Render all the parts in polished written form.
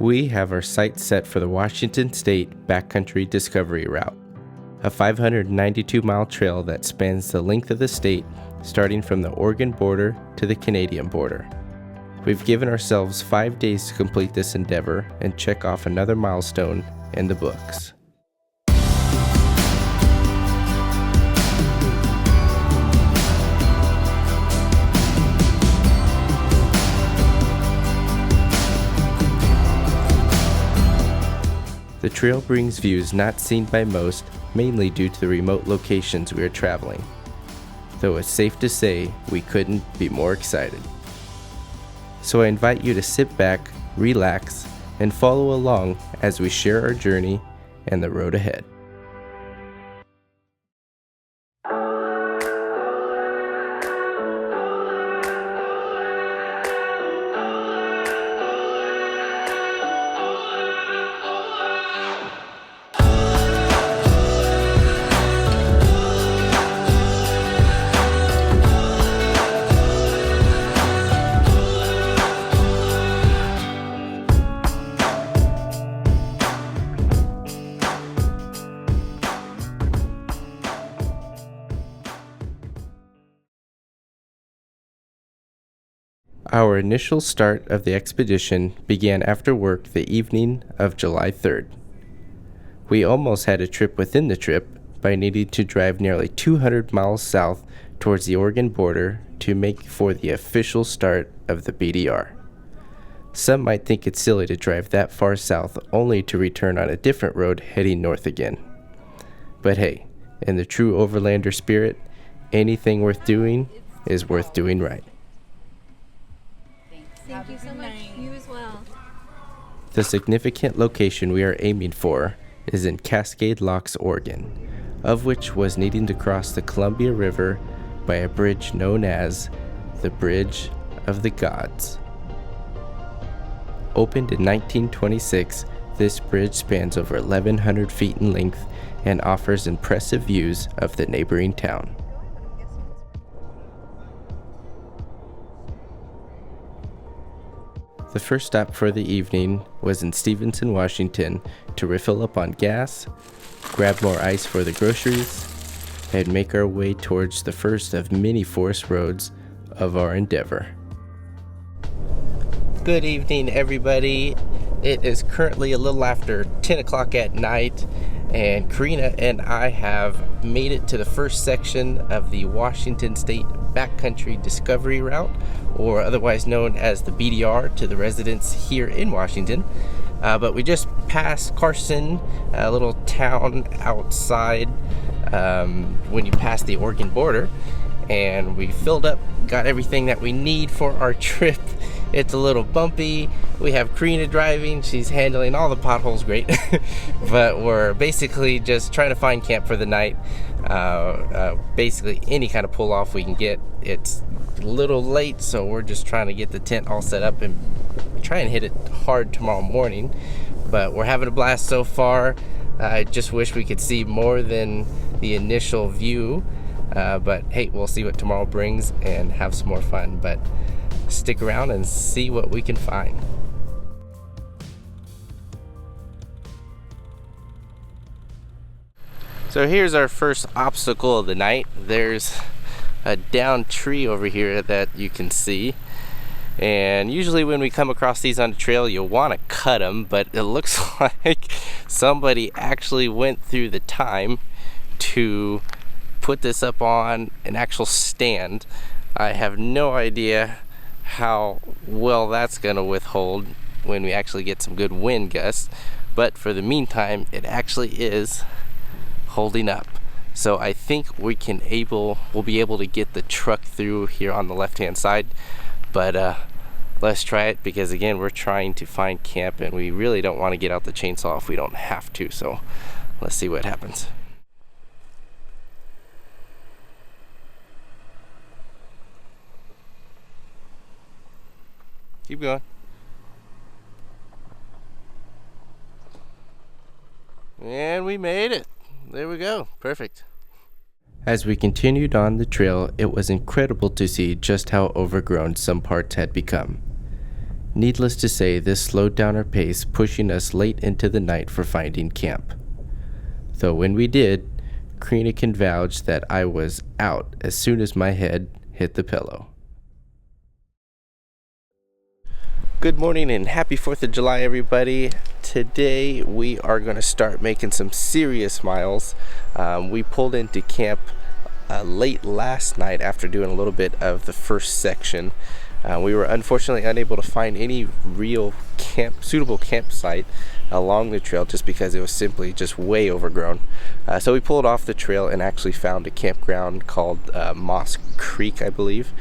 We have our sights set for the Washington State Backcountry Discovery Route, a 592-mile trail that spans the length of the state, starting from the Oregon border to the Canadian border. We've given ourselves 5 days to complete this endeavor and check off another milestone in the books. The trail brings views not seen by most, mainly due to the remote locations we are traveling. Though it's safe to say we couldn't be more excited. So I invite you to sit back, relax, and follow along as we share our journey and the road ahead. Our initial start of the expedition began after work the evening of July 3rd. We almost had a trip within the trip by needing to drive nearly 200 miles south towards the Oregon border to make for the official start of the BDR. Some might think it's silly to drive that far south only to return on a different road heading north again. But hey, in the true Overlander spirit, anything worth doing is worth doing right. Thank you so much. You as well. The significant location we are aiming for is in Cascade Locks, Oregon, of which was needing to cross the Columbia River by a bridge known as the Bridge of the Gods. Opened in 1926, this bridge spans over 1,100 feet in length and offers impressive views of the neighboring town. The first stop for the evening was in Stevenson, Washington to refill up on gas, grab more ice for the groceries, and make our way towards the first of many forest roads of our endeavor. Good evening, everybody. It is currently a little after 10 o'clock at night, and Karina and I have made it to the first section of the Washington State Backcountry Discovery Route, or otherwise known as the BDR to the residents here in Washington. But we just passed Carson, a little town outside when you pass the Oregon border, and we filled up, got everything that we need for our trip. It's a little bumpy. We have Karina driving. She's handling all the potholes great. But we're basically just trying to find camp for the night. Basically any kind of pull off we can get. It's a little late, so we're just trying to get the tent all set up and try and hit it hard tomorrow morning. But we're having a blast so far. I just wish we could see more than the initial view. But hey, we'll see what tomorrow brings and have some more fun. But stick around and see what we can find. So here's our first obstacle of the night. There's a downed tree over here that you can see. And usually when we come across these on the trail, you'll want to cut them, but it looks like somebody actually went through the time to put this up on an actual stand. I have no idea how well that's going to withhold when we actually get some good wind gusts, but for the meantime it actually is holding up. So I think we'll be able to get the truck through here on the left hand side, but let's try it, because again, we're trying to find camp and we really don't want to get out the chainsaw if we don't have to. So let's see what happens. Keep going. And we made it. There we go. Perfect. As we continued on the trail, it was incredible to see just how overgrown some parts had become. Needless to say, this slowed down our pace, pushing us late into the night for finding camp. Though when we did, Karina can vouch that I was out as soon as my head hit the pillow. Good morning and happy 4th of July, everybody. Today we are going to start making some serious miles. We pulled into camp late last night after doing a little bit of the first section. We were unfortunately unable to find any real suitable campsite along the trail just because it was simply just way overgrown. So we pulled off the trail and actually found a campground called Moss Creek, I believe,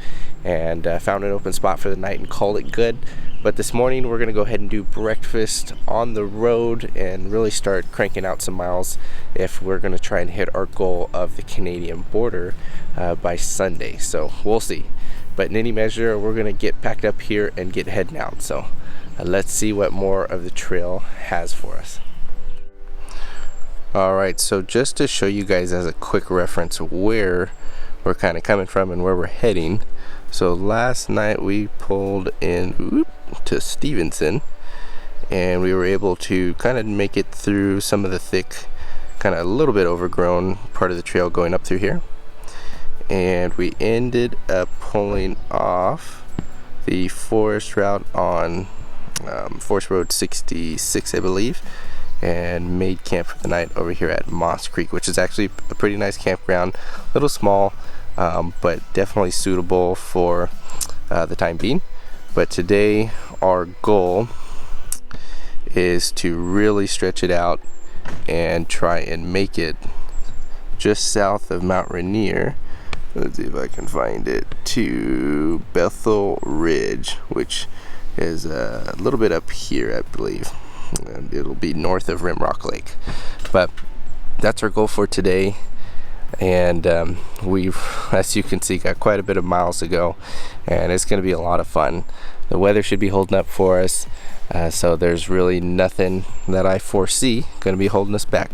and found an open spot for the night and called it good. But this morning we're going to go ahead and do breakfast on the road and really start cranking out some miles if we're going to try and hit our goal of the Canadian border by Sunday. So we'll see. But in any measure, we're going to get packed up here and get heading out. So let's see what more of the trail has for us. Alright, so just to show you guys as a quick reference where we're kind of coming from and where we're heading. So last night we pulled in to Stevenson and we were able to kind of make it through some of the thick, kind of a little bit overgrown part of the trail going up through here. And we ended up pulling off the forest route on Forest Road 66, I believe, and made camp for the night over here at Moss Creek, which is actually a pretty nice campground. A little small, but definitely suitable for the time being. But today our goal is to really stretch it out and try and make it just south of Mount Rainier. Let's see if I can find it, to Bethel Ridge, which is a little bit up here, I believe, and it'll be north of Rimrock Lake. But that's our goal for today, and we've, as you can see, got quite a bit of miles to go, and it's going to be a lot of fun. The weather should be holding up for us, so there's really nothing that I foresee going to be holding us back.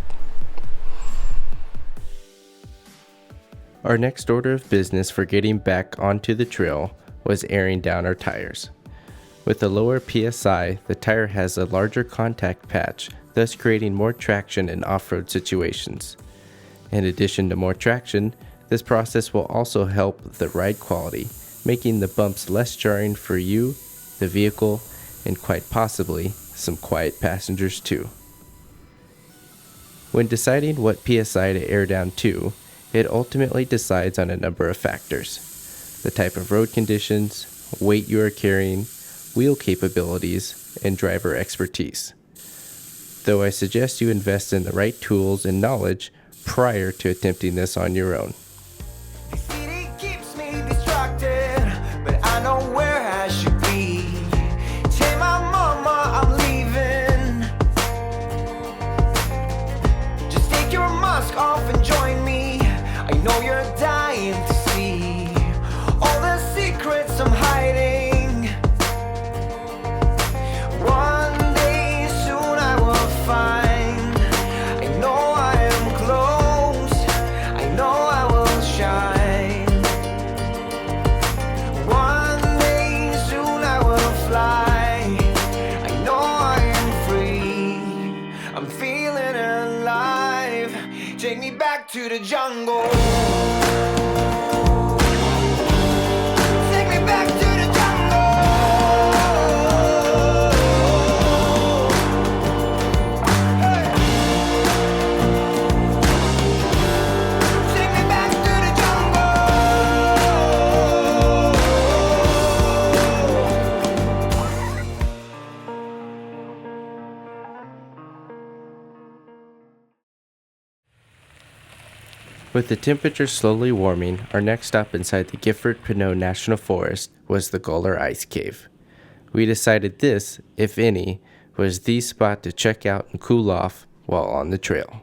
Our next order of business for getting back onto the trail was airing down our tires. With a lower PSI, the tire has a larger contact patch, thus creating more traction in off-road situations. In addition to more traction, this process will also help the ride quality, making the bumps less jarring for you, the vehicle, and quite possibly some quiet passengers too. When deciding what PSI to air down to, it ultimately decides on a number of factors: the type of road conditions, weight you are carrying, wheel capabilities, and driver expertise. Though I suggest you invest in the right tools and knowledge prior to attempting this on your own. The city keeps me distracted, but I know where I should be. Tell my mama I'm leaving. Just take your mask off and join me. I know you're dying to see all the secrets I'm hiding. One day soon I will find. I know I am close. I know I will shine. One day soon I will fly. I know I am free. I'm feeling alive. Take me back to the jungle. Take me back to the jungle. Hey. Take me back to the jungle. With the temperature slowly warming, our next stop inside the Gifford-Pinot National Forest was the Guler Ice Cave. We decided this, if any, was the spot to check out and cool off while on the trail.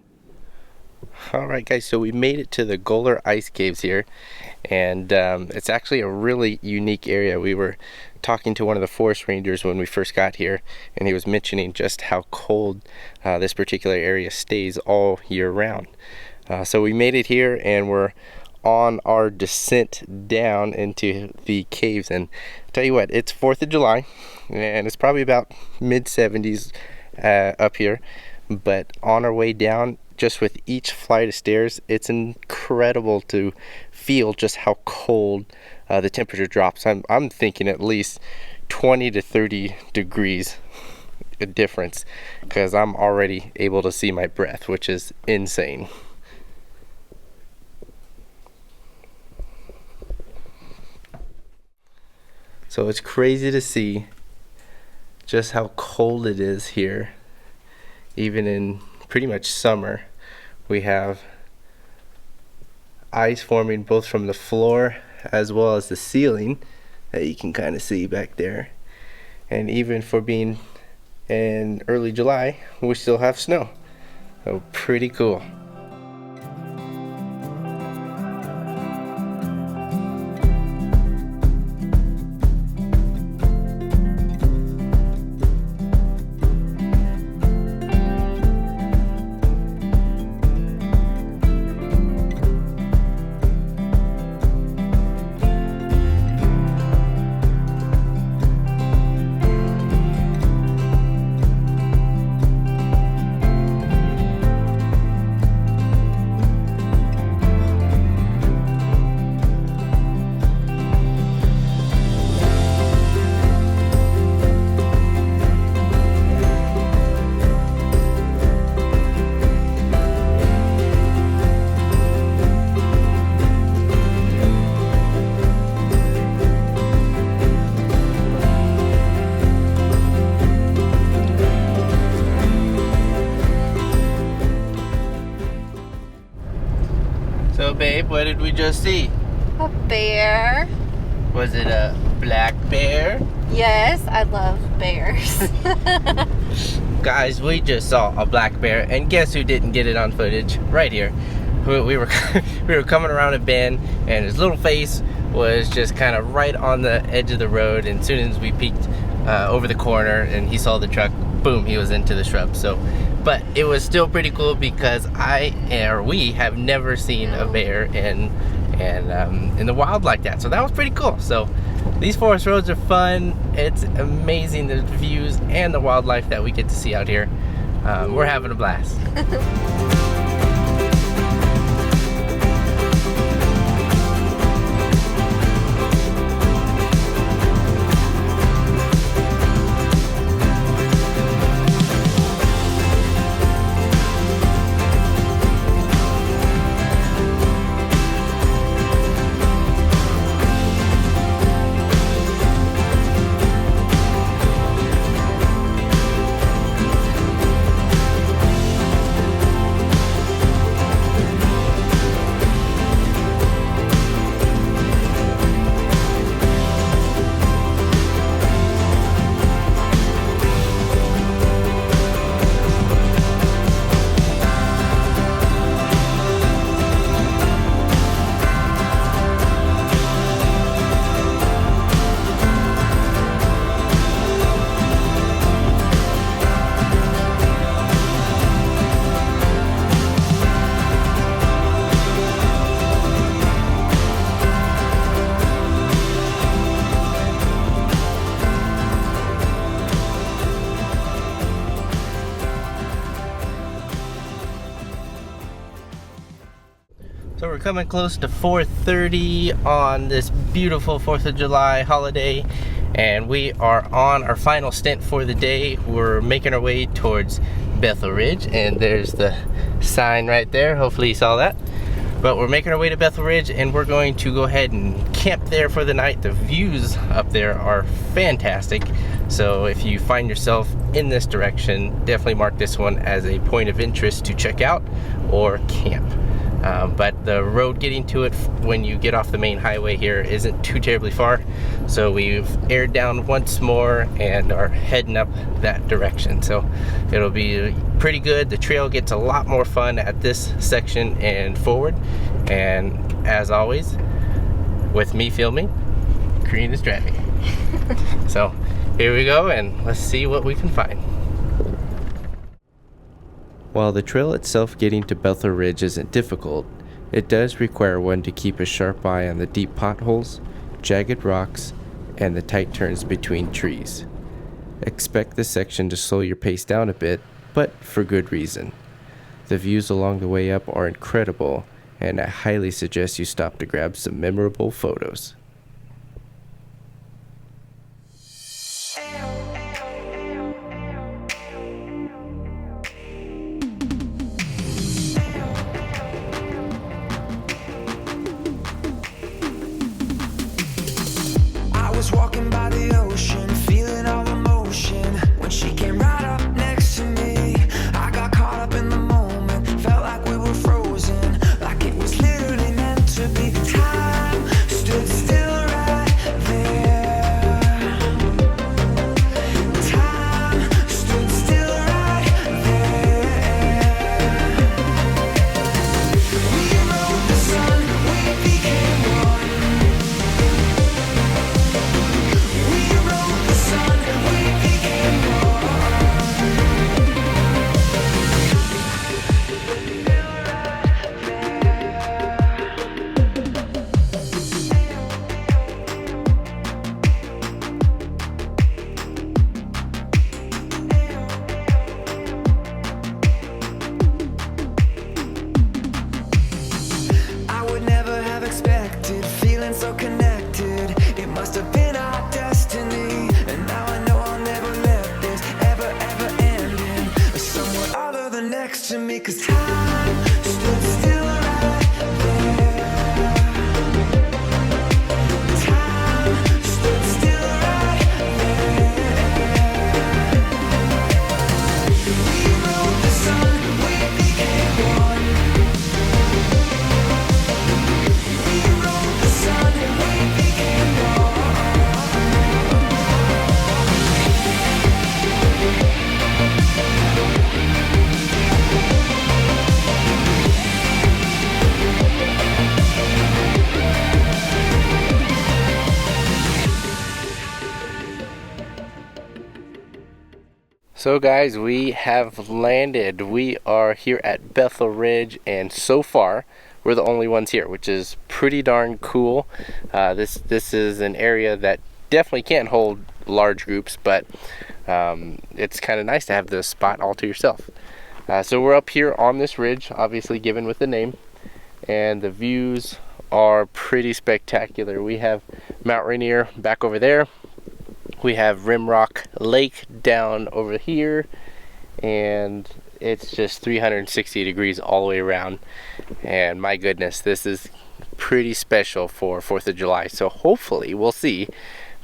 Alright guys, so we made it to the Guler Ice Caves here, and it's actually a really unique area. We were talking to one of the forest rangers when we first got here, and he was mentioning just how cold this particular area stays all year round. So we made it here, and we're on our descent down into the caves. And I'll tell you what, it's 4th of July and it's probably about mid 70s up here, but on our way down, just with each flight of stairs, it's incredible to feel just how cold the temperature drops. I'm thinking at least 20 to 30 degrees a difference, because I'm already able to see my breath, which is insane. So it's crazy to see just how cold it is here. Even in pretty much summer, we have ice forming both from the floor as well as the ceiling that you can kind of see back there. And even for being in early July, we still have snow. So pretty cool. So babe, what did we just see? A bear. Was it a black bear? Yes, I love bears. Guys, we just saw a black bear, and guess who didn't get it on footage? Right here. We were we were coming around a bend, and his little face was just kind of right on the edge of the road, and as soon as we peeked over the corner and he saw the truck, boom, he was into the shrub. So, but it was still pretty cool because we have never seen a bear in the wild like that. So that was pretty cool. So these forest roads are fun. It's amazing, the views and the wildlife that we get to see out here. We're having a blast. So we're coming close to 4:30 on this beautiful 4th of July holiday, and we are on our final stint for the day. We're making our way towards Bethel Ridge, and there's the sign right there. Hopefully you saw that. But we're making our way to Bethel Ridge, and we're going to go ahead and camp there for the night. The views up there are fantastic. So if you find yourself in this direction, definitely mark this one as a point of interest to check out or camp. But the road getting to it when you get off the main highway here isn't too terribly far. So we've aired down once more and are heading up that direction. So it'll be pretty good. The trail gets a lot more fun at this section and forward. And as always, with me filming, Karina's driving. So here we go, and let's see what we can find. While the trail itself getting to Bethel Ridge isn't difficult, It does require one to keep a sharp eye on the deep potholes, jagged rocks, and the tight turns between trees. Expect this section to slow your pace down a bit, but for good reason. The views along the way up are incredible, and I highly suggest you stop to grab some memorable photos. I was walking by the ocean, feeling all the motion, when she came right up next to me. I got caught up in the moment, felt like we were frozen, like it was literally meant to be. Time stood still right there. Time stood still right there. We rode the sun, we became one. We rode the sun, we became one. I would never have expected, feeling so connected. It must have been our destiny. And now I know I'll never let this ever end in somewhere other than next to me. 'Cause time stood still right there. Time stood still right there. We rode the sun, we became one. We rode the sun, we became one. So guys, we have landed. We are here at Bethel Ridge, and so far we're the only ones here, which is pretty darn cool. This is an area that definitely can't hold large groups, but it's kind of nice to have the spot all to yourself. So we're up here on this ridge, obviously given with the name, and the views are pretty spectacular. We have Mount Rainier back over there. We have Rimrock Lake down over here, and it's just 360 degrees all the way around. And my goodness, this is pretty special for 4th of July. So hopefully we'll see,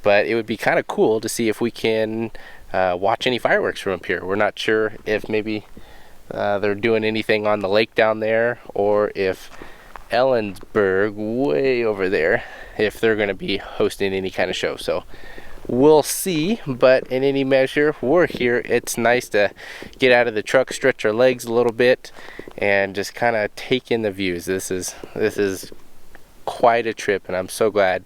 but it would be kind of cool to see if we can watch any fireworks from up here. We're not sure if maybe they're doing anything on the lake down there, or if Ellensburg way over there, if they're going to be hosting any kind of show. So we'll see, but in any measure, we're here. It's nice to get out of the truck, stretch our legs a little bit, and just kind of take in the views. This is quite a trip, and I'm so glad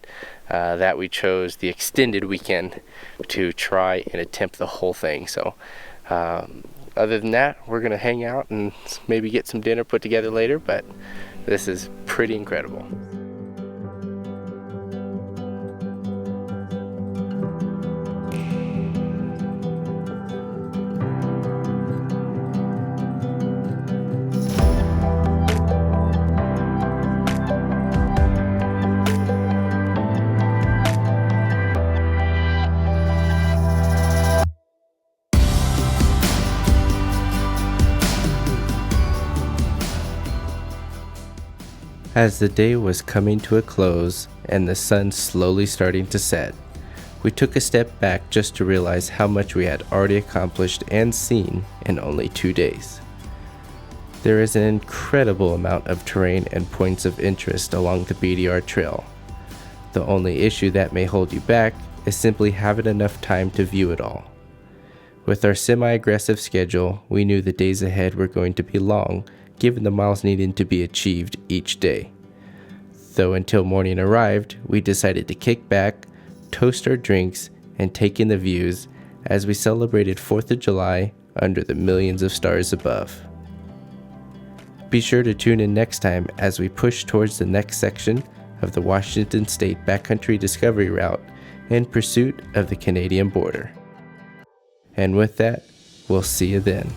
that we chose the extended weekend to try and attempt the whole thing. So other than that, we're gonna hang out and maybe get some dinner put together later, but this is pretty incredible. As the day was coming to a close and the sun slowly starting to set, we took a step back just to realize how much we had already accomplished and seen in only 2 days. There is an incredible amount of terrain and points of interest along the BDR trail. The only issue that may hold you back is simply having enough time to view it all. With our semi-aggressive schedule, we knew the days ahead were going to be long, given the miles needed to be achieved each day. Though until morning arrived, we decided to kick back, toast our drinks, and take in the views as we celebrated 4th of July under the millions of stars above. Be sure to tune in next time as we push towards the next section of the Washington State Backcountry Discovery Route in pursuit of the Canadian border. And with that, we'll see you then.